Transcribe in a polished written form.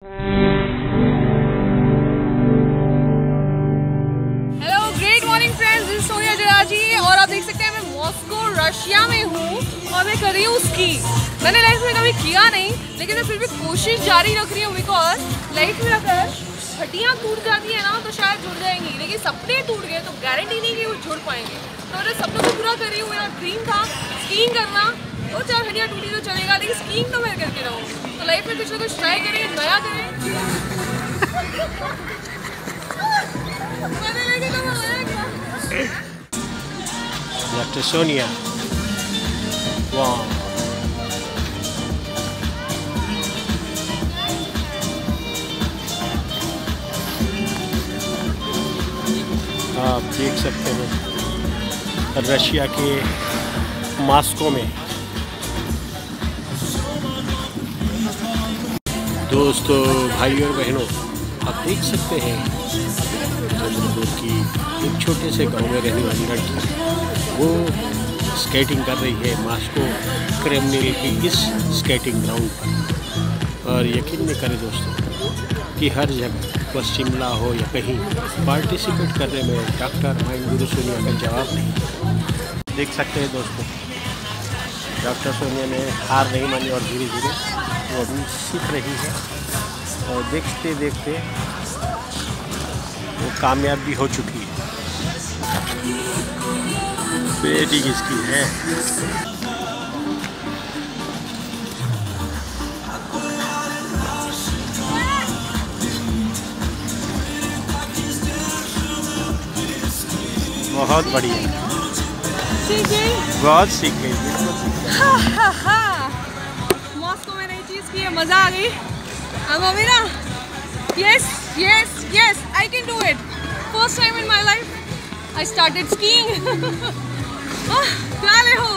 Hello, great morning friends, this is Sonia जराजी और आप देख सकते हैं मैं मॉस्को रशिया में हूँ और मैं कर रही हूँ स्की। मैंने लाइफ में कभी किया नहीं, लेकिन मैं फिर भी कोशिश जारी रख रही हूँ बिकॉज लाइफ में अगर हड्डियाँ टूट जाती है ना तो शायद जुड़ जाएंगी, लेकिन सपने टूट गए तो गारंटी नहीं कि वो जुड़ पाएंगे। तो मैं सपनों को पूरा कर रही हूँ। मेरा ड्रीम था स्कीइंग करना, और चार हड्डियाँ टूटी तो चलेगा, लेकिन स्कीइंग तो मैं करके रहूँगी। तो लाइफ में कुछ ना कुछ ट्राई करें, नया करें। Dr. Sonia. Wow. आप देख सकते हैं रशिया के मॉस्को में दोस्तों, भाई और बहनों, आप देख सकते हैं चंद्रपुर की एक छोटे से गांव में रहने वाली लड़की वो स्केटिंग कर रही है मॉस्को क्रेमलिन की इस स्केटिंग ग्राउंड पर। और यकीन नहीं करें दोस्तों कि हर जगह, वह शिमला हो या कहीं, पार्टिसिपेट करने में डॉक्टर माइन गुरु सोनिया का जवाब नहीं। देख सकते हैं दोस्तों, डॉक्टर सोनिया ने हार नहीं मानी और धीरे धीरे वो अभी सीख रही है और देखते देखते वो कामयाब भी हो चुकी है। बेटी किसकी है? बहुत बढ़िया, बहुत सीख गई। मॉस्को में नई चीज़ की है, मज़ा आ गई। अमीरा, yes, yes, yes, I can do it. First time in my life, I started skiing. क्या ले हो?